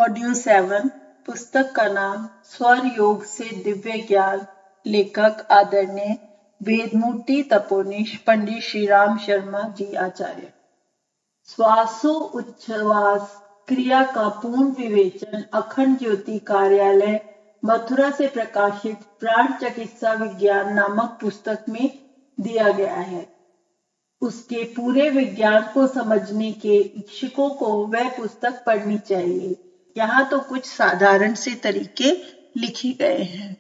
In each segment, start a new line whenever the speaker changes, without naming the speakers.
Module 7 पुस्तक का नाम स्वर योग से दिव्य ज्ञान। लेखक आदरणीय वेदमूर्ति तपोनिश पंडित श्री राम शर्मा जी आचार्य। श्वासो उच्छ्वास क्रिया का पूर्ण विवेचन अखंड ज्योति कार्यालय मथुरा से प्रकाशित प्राण चिकित्सा विज्ञान नामक पुस्तक में दिया गया है। उसके पूरे विज्ञान को समझने के इच्छुकों को वह पुस्तक पढ़नी चाहिए। यहाँ तो कुछ साधारण से तरीके लिखे गए हैं।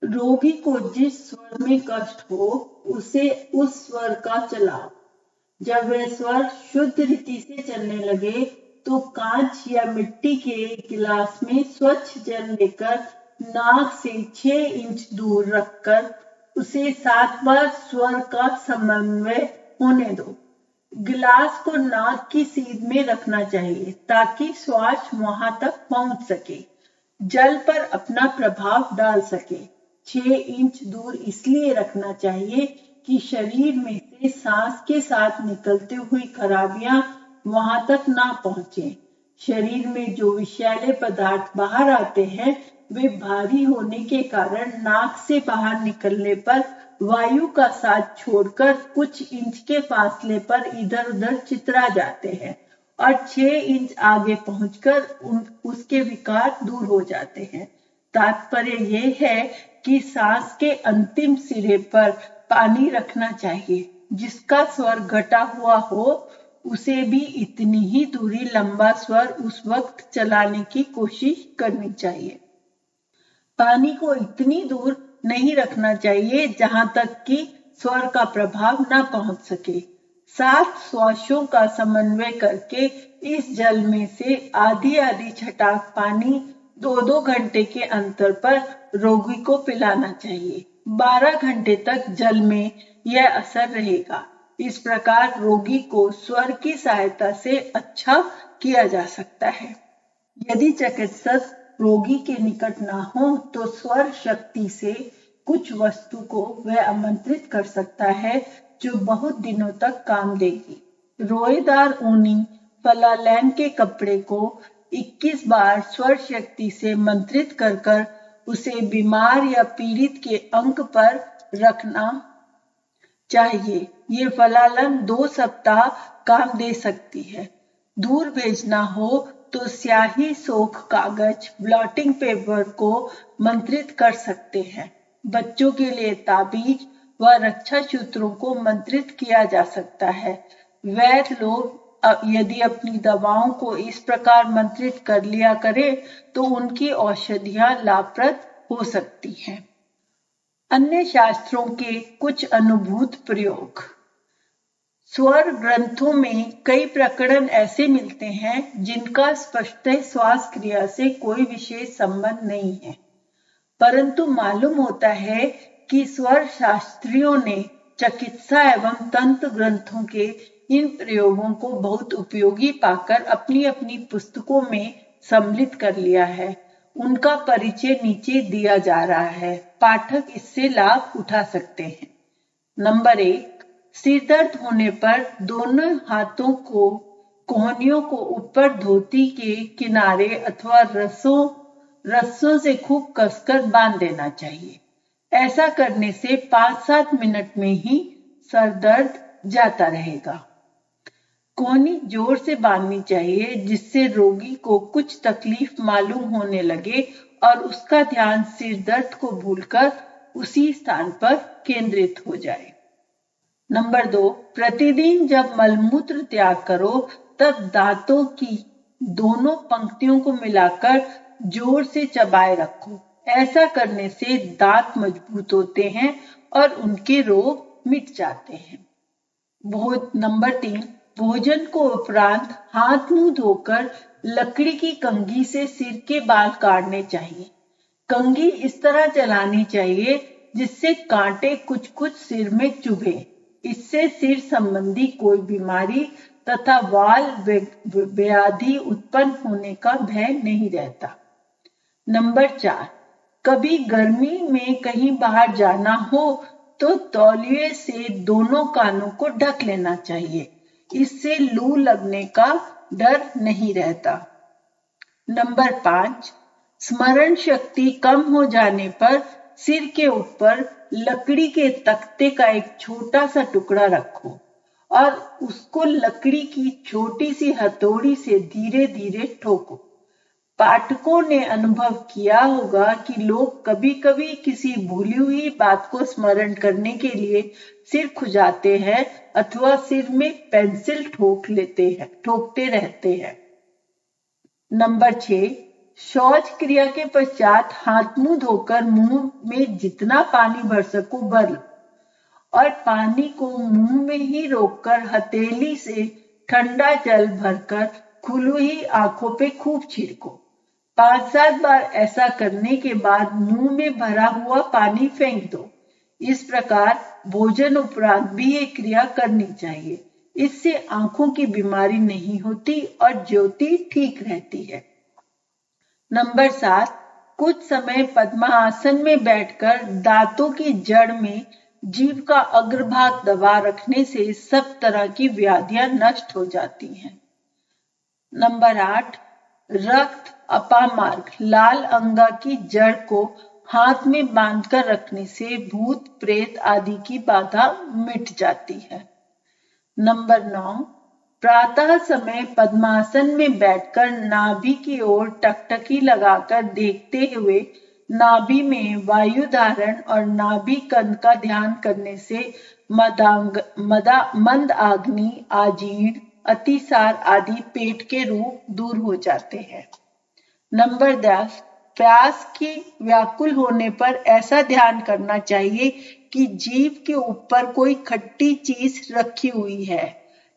रोगी को जिस स्वर में कष्ट हो उसे उस स्वर का चलाओ। जब वह स्वर शुद्ध रीति से चलने लगे तो कांच या मिट्टी के गिलास में स्वच्छ जल लेकर नाक से 6 इंच दूर रखकर उसे 7 बार स्वर का समन्वय होने दो। गिलास को नाक की सीध में रखना चाहिए ताकि श्वास वहां तक पहुंच सके, जल पर अपना प्रभाव डाल सके। 6 इंच दूर इसलिए रखना चाहिए कि शरीर में से सांस के साथ निकलती हुई खराबियां वहां तक ना पहुंचे। शरीर में जो विषैले पदार्थ बाहर आते हैं वे भारी होने के कारण नाक से बाहर निकलने पर वायु का साथ छोड़कर कुछ इंच के फासले पर इधर उधर चितरा जाते हैं और 6 इंच आगे पहुंचकर उसके विकार दूर हो जाते हैं। तात्पर्य यह है कि सांस के अंतिम सिरे पर पानी रखना चाहिए। जिसका स्वर घटा हुआ हो उसे भी इतनी ही दूरी लंबा स्वर उस वक्त चलाने की कोशिश करनी चाहिए। पानी को इतनी दूर नहीं रखना चाहिए जहां तक कि स्वर का प्रभाव न पहुंच सके। 7 श्वासों का समन्वय करके इस जल में से आधी आधी छटाक पानी 2-2 घंटे के अंतर पर रोगी को पिलाना चाहिए। 12 घंटे तक जल में यह असर रहेगा। इस प्रकार रोगी को स्वर की सहायता से अच्छा किया जा सकता है। यदि चिकित्सक रोगी के निकट ना हो तो स्वर शक्ति से कुछ वस्तु को वह आमंत्रित कर सकता है जो बहुत दिनों तक काम देगी। रोएदार ऊनी फलालैन के कपड़े को 21 बार स्वर शक्ति से मंत्रित कर उसे बीमार या पीड़ित के अंग पर रखना चाहिए। ये फलालन 2 सप्ताह काम दे सकती है। दूर भेजना हो तो स्याही, सोख कागज, ब्लॉटिंग पेपर को मंत्रित कर सकते हैं। बच्चों के लिए ताबीज व रक्षा सूत्रों को मंत्रित किया जा सकता है। वैद्य लोग यदि अपनी दवाओं को इस प्रकार मंत्रित कर लिया करें तो उनकी औषधियां लाभप्रद हो सकती हैं। अन्य शास्त्रों के कुछ अनुभूत प्रयोग। स्वर ग्रंथों में कई प्रकरण ऐसे मिलते हैं जिनका स्पष्ट श्वास क्रिया से कोई विशेष संबंध नहीं है, परंतु मालूम होता है कि स्वर शास्त्रियों ने चिकित्सा एवं तंत्र ग्रंथों के इन प्रयोगों को बहुत उपयोगी पाकर अपनी अपनी पुस्तकों में सम्मिलित कर लिया है। उनका परिचय नीचे दिया जा रहा है, पाठक इससे लाभ उठा सकते हैं। नंबर 1, सिर दर्द होने पर दोनों हाथों को कोहनियों को ऊपर धोती के किनारे अथवा रस्सों से खूब कसकर बांध देना चाहिए। ऐसा करने से 5-7 मिनट में ही सर दर्द जाता रहेगा। कोहनी जोर से बांधनी चाहिए जिससे रोगी को कुछ तकलीफ मालूम होने लगे और उसका ध्यान सिर दर्द को भूलकर उसी स्थान पर केंद्रित हो जाए। नंबर 2, प्रतिदिन जब मलमूत्र त्याग करो तब दांतों की दोनों पंक्तियों को मिलाकर जोर से चबाए रखो। ऐसा करने से दांत मजबूत होते हैं और उनके रोग मिट जाते हैं। नंबर 3, भोजन को उपरांत हाथ मुंह धोकर लकड़ी की कंघी से सिर के बाल काटने चाहिए। कंघी इस तरह चलानी चाहिए जिससे कांटे कुछ सिर में चुभे। इससे सिर संबंधी कोई बीमारी तथा वाल व्याधि उत्पन्न होने का भय नहीं रहता। नंबर 4, कभी गर्मी में कहीं बाहर जाना हो तो तौलिए से दोनों कानों को ढक लेना चाहिए। इससे लू लगने का डर नहीं रहता। नंबर 5, स्मरण शक्ति कम हो जाने पर सिर के ऊपर लकड़ी के तख्ते का एक छोटा सा टुकड़ा रखो और उसको लकड़ी की छोटी सी हथौड़ी से धीरे धीरे ठोको। पाठकों ने अनुभव किया होगा कि लोग कभी कभी किसी भूली हुई बात को स्मरण करने के लिए सिर खुजाते हैं अथवा सिर में पेंसिल ठोकते रहते हैं। नंबर 6, शौच क्रिया के पश्चात हाथ मुंह धोकर मुंह में जितना पानी भर सको भर लो और पानी को मुंह में ही रोककर हथेली से ठंडा जल भरकर खुली हुई आंखों पे खूब छिड़को। 5-7 बार ऐसा करने के बाद मुंह में भरा हुआ पानी फेंक दो। इस प्रकार भोजन उपरांत भी ये क्रिया करनी चाहिए। इससे आंखों की बीमारी नहीं होती और ज्योति ठीक रहती है। नंबर 7, कुछ समय पद्मासन में बैठकर दांतों की जड़ में जीभ का अग्रभाग दबा रखने से सब तरह की व्याधियां नष्ट हो जाती हैं। नंबर 8, रक्त अपामार्ग लाल अंगा की जड़ को हाथ में बांधकर रखने से भूत प्रेत आदि की बाधा मिट जाती है। नंबर 9, प्रातः समय पद्मासन में बैठकर नाभि की ओर टकटकी लगाकर देखते हुए नाभि में वायु धारण और नाभि कंद का ध्यान करने से मंद आग्नि, आजीर्ण, अतिसार आदि पेट के रोग दूर हो जाते हैं। नंबर 10, प्यास की व्याकुल होने पर ऐसा ध्यान करना चाहिए कि जीभ के ऊपर कोई खट्टी चीज रखी हुई है।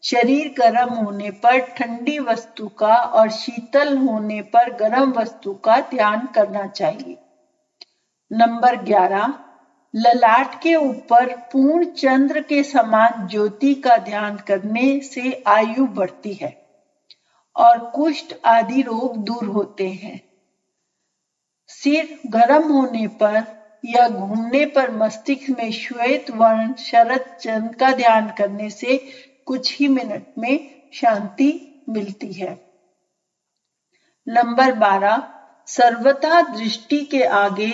शरीर गर्म होने पर ठंडी वस्तु का और शीतल होने पर गर्म वस्तु का ध्यान करना चाहिए। नंबर 11, ललाट के ऊपर पूर्ण चंद्र के समान ज्योति का ध्यान करने से आयु बढ़ती है और कुष्ठ आदि रोग दूर होते हैं। सिर गर्म होने पर या घूमने पर मस्तिष्क में श्वेत वर्ण शरद चंद्र का ध्यान करने से कुछ ही मिनट में शांति मिलती है। नंबर 12, सर्वथा दृष्टि के आगे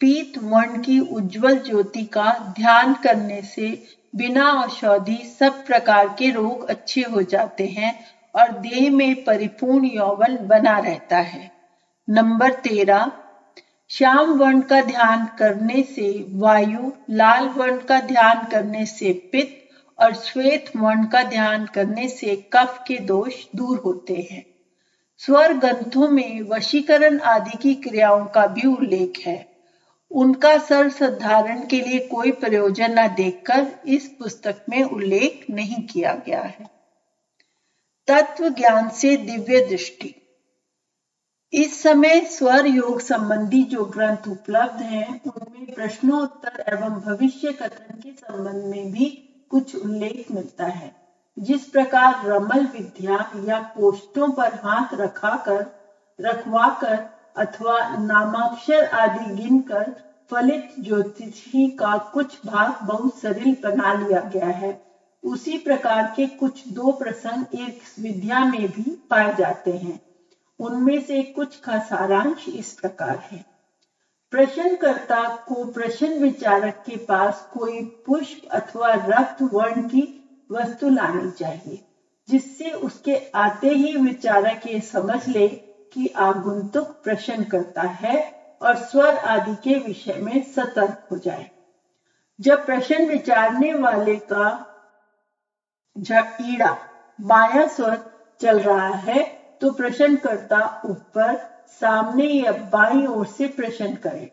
पीत वर्ण की उज्जवल ज्योति का ध्यान करने से बिना औषधि सब प्रकार के रोग अच्छे हो जाते हैं और देह में परिपूर्ण यौवन बना रहता है। नंबर 13, श्याम वर्ण का ध्यान करने से वायु, लाल वर्ण का ध्यान करने से पित्त और श्वेत वर्ण का ध्यान करने से कफ के दोष दूर होते हैं। स्वर ग्रंथों में वशीकरण आदि की क्रियाओं का भी उल्लेख है। उनका सर्वसाधारण के लिए कोई प्रयोजन न देखकर इस पुस्तक में उल्लेख नहीं किया गया है। तत्व ज्ञान से दिव्य दृष्टि। इस समय स्वर योग संबंधी जो ग्रंथ उपलब्ध हैं उनमें प्रश्नोत्तर एवं भविष्य कथन के संबंध में भी कुछ उल्लेख मिलता है। जिस प्रकार रमल विद्या या कोष्ठों पर हाथ रखवाकर अथवा नामाक्षर आदि गिनकर फलित ज्योतिषी का कुछ भाग बहुत सरल बना लिया गया है, उसी प्रकार के कुछ 2 प्रसंग एक विद्या में भी पाए जाते हैं। उनमें से कुछ का सारांश इस प्रकार है। प्रश्नकर्ता को प्रश्न विचारक के पास कोई पुष्प अथवा रक्त वर्ण की वस्तु लानी चाहिए, जिससे उसके आते ही विचारक ये समझ ले कि आगंतुक प्रश्न करता है और स्वर आदि के विषय में सतर्क हो जाए। जब प्रश्न विचारने वाले का ईड़ा बायां स्वर चल रहा है तो प्रश्नकर्ता ऊपर, सामने या बाईं ओर से प्रश्न करे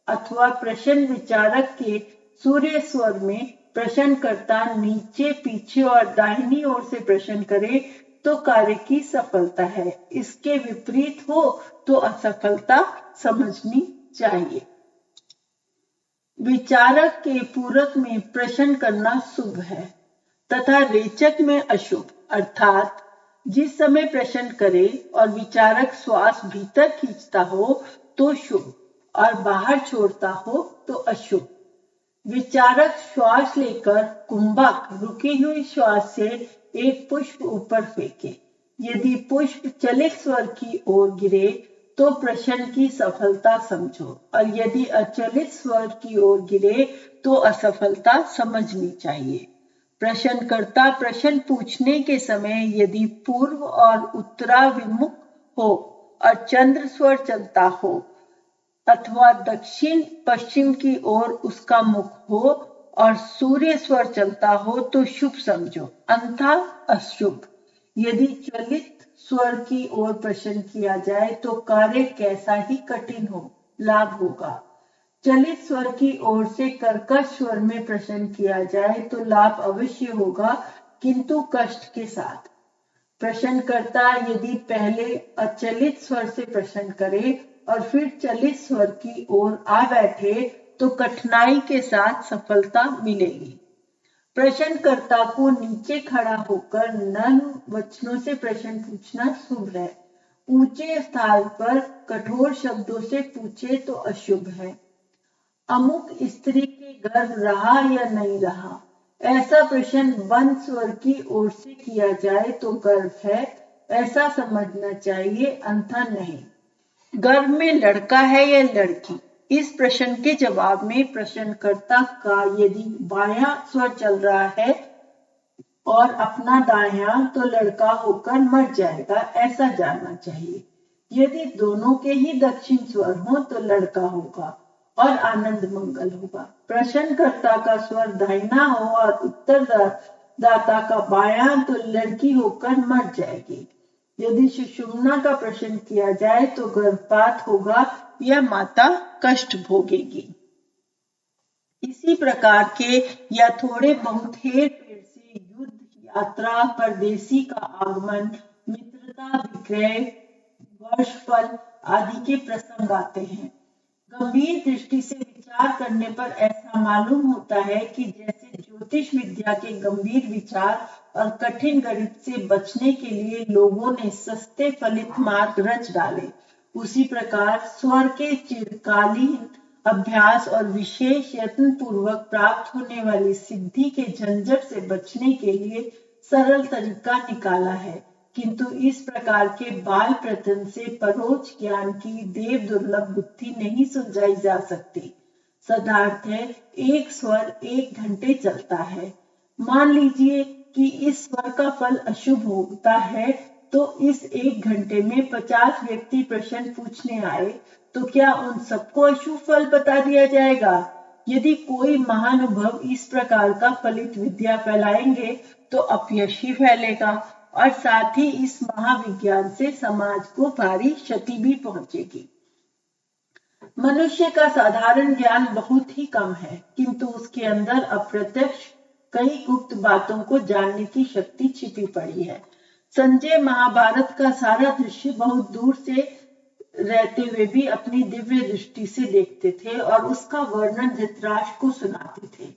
अथवा प्रश्न विचारक के सूर्य स्वर में प्रश्नकर्ता नीचे, पीछे और दाहिनी ओर से प्रश्न करे तो कार्य की सफलता है। इसके विपरीत हो तो असफलता समझनी चाहिए। विचारक के पूरक में प्रश्न करना शुभ है तथा रेचक में अशुभ, अर्थात जिस समय प्रश्न करे और विचारक श्वास भीतर खींचता हो तो शुभ और बाहर छोड़ता हो तो अशुभ। विचारक श्वास लेकर कुंभक रुकी हुई श्वास से एक पुष्प ऊपर फेंके, यदि पुष्प चलित स्वर की ओर गिरे तो प्रश्न की सफलता समझो, और यदि अचलित स्वर की ओर गिरे तो असफलता समझनी चाहिए। प्रश्नकर्ता प्रश्न पूछने के समय यदि पूर्व और उत्तराभिमुख हो और चंद्र स्वर चलता हो अथवा दक्षिण पश्चिम की ओर उसका मुख हो और सूर्य स्वर चलता हो तो शुभ समझो, अन्यथा अशुभ। यदि चलित स्वर की ओर प्रश्न किया जाए तो कार्य कैसा ही कठिन हो, लाभ होगा। चलित स्वर की ओर से कर्कश स्वर में प्रश्न किया जाए तो लाभ अवश्य होगा, किंतु कष्ट के साथ। प्रश्नकर्ता यदि पहले अचलित स्वर से प्रश्न करे और फिर चलित स्वर की ओर आ बैठे तो कठिनाई के साथ सफलता मिलेगी। प्रश्नकर्ता को नीचे खड़ा होकर नर्म वचनों से प्रश्न पूछना शुभ है। ऊंचे स्थान पर कठोर शब्दों से पूछे तो अशुभ है। अमुक स्त्री के गर्भ रहा या नहीं रहा, ऐसा प्रश्न बंद स्वर की ओर से किया जाए तो गर्भ है ऐसा समझना चाहिए, अन्यथा नहीं। गर्भ में लड़का है या लड़की, इस प्रश्न के जवाब में प्रश्नकर्ता का यदि बायां स्वर चल रहा है और अपना दायां तो लड़का होकर मर जाएगा, ऐसा जानना चाहिए। यदि दोनों के ही दक्षिण स्वर हो तो लड़का होगा और आनंद मंगल होगा। प्रश्नकर्ता का स्वर दाहिना हो और उत्तरदाता का बायां तो लड़की होकर मर जाएगी। यदि सुषुम्ना का प्रश्न किया जाए तो गर्भपात होगा या माता कष्ट भोगेगी। इसी प्रकार के या थोड़े बहुत हेर फेर से युद्ध, यात्रा, परदेसी का आगमन, मित्रता, विक्रय, वर्षफल आदि के प्रसंग आते हैं। गंभीर दृष्टि से विचार करने पर ऐसा मालूम होता है कि जैसे ज्योतिष विद्या के गंभीर विचार और कठिन गणित से बचने के लिए लोगों ने सस्ते फलित मार्ग रच डाले, उसी प्रकार स्वर के चिरकालीन अभ्यास और विशेष यत्न पूर्वक प्राप्त होने वाली सिद्धि के झंझट से बचने के लिए सरल तरीका निकाला है, किंतु इस प्रकार के बाल प्रयत्न से परोक्ष ज्ञान की देव दुर्लभ बुद्धि नहीं सुलझाई जा सकती। सदार्थ है, एक स्वर 1 घंटे चलता है। मान लीजिए कि इस स्वर का फल अशुभ होता है, तो इस 1 घंटे में 50 व्यक्ति प्रश्न पूछने आए तो क्या उन सबको अशुभ फल बता दिया जाएगा? यदि कोई महानुभव इस प्रकार का फलित विद्या फैलाएंगे तो अपयश ही फैलेगा और साथ ही इस महाविज्ञान से समाज को भारी क्षति भी पहुंचेगी। मनुष्य का साधारण ज्ञान बहुत ही कम है, किंतु उसके अंदर अप्रत्यक्ष कई गुप्त बातों को जानने की शक्ति छिपी पड़ी है। संजय महाभारत का सारा दृश्य बहुत दूर से रहते हुए भी अपनी दिव्य दृष्टि से देखते थे और उसका वर्णन धृतराष्ट्र को सुनाते थे।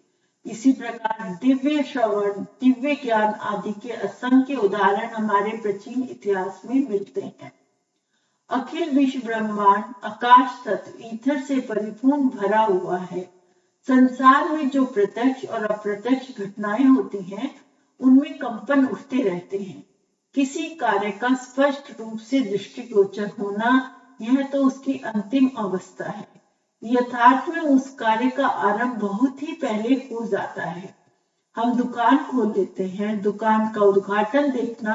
इसी प्रकार दिव्य श्रवण, दिव्य ज्ञान आदि के असंख्य उदाहरण हमारे प्राचीन इतिहास में मिलते हैं। अखिल विश्व ब्रह्मांड आकाश तत्व ईथर से परिपूर्ण भरा हुआ है। संसार में जो प्रत्यक्ष और अप्रत्यक्ष घटनाएं होती हैं, उनमें कंपन उठते रहते हैं। किसी कार्य का स्पष्ट रूप से दृष्टिगोचर होना, यह तो उसकी अंतिम अवस्था है। यथार्थ में उस कार्य का आरंभ बहुत ही पहले हो जाता है। हम दुकान खोल लेते हैं, दुकान का उद्घाटन देखना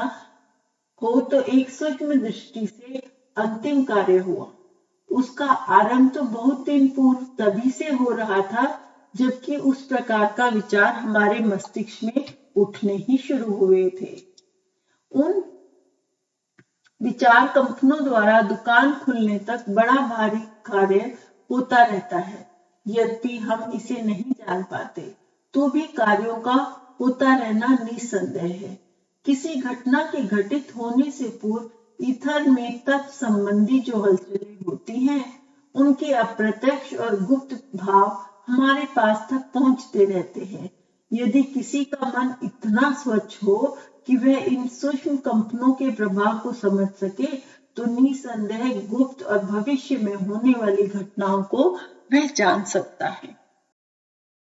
हो तो एक सूक्ष्म दृष्टि से अंतिम कार्य हुआ। उसका आरंभ तो बहुत दिन पूर्व तभी से हो रहा था जबकि उस प्रकार का विचार हमारे मस्तिष्क में उठने ही शुरू हुए थे। उन विचार कंपनों द्वारा दुकान खुलने तक बड़ा भारी कार्य होता रहता है। यद्यपि हम इसे नहीं जान पाते तो भी कार्यों का होता रहना निसंदेह है। किसी घटना के घटित होने से पूर्व ईथर में तत्व संबंधी जो हलचलें होती हैं, उनके अप्रत्यक्ष और गुप्त भाव हमारे पास तक पहुंचते रहते हैं। यदि किसी का मन इतना स्वच्छ हो कि वह इन सूक्ष्म कंपनों के प्रभाव को समझ सके तो निसंदेह गुप्त और भविष्य में होने वाली घटनाओं को वह जान सकता है।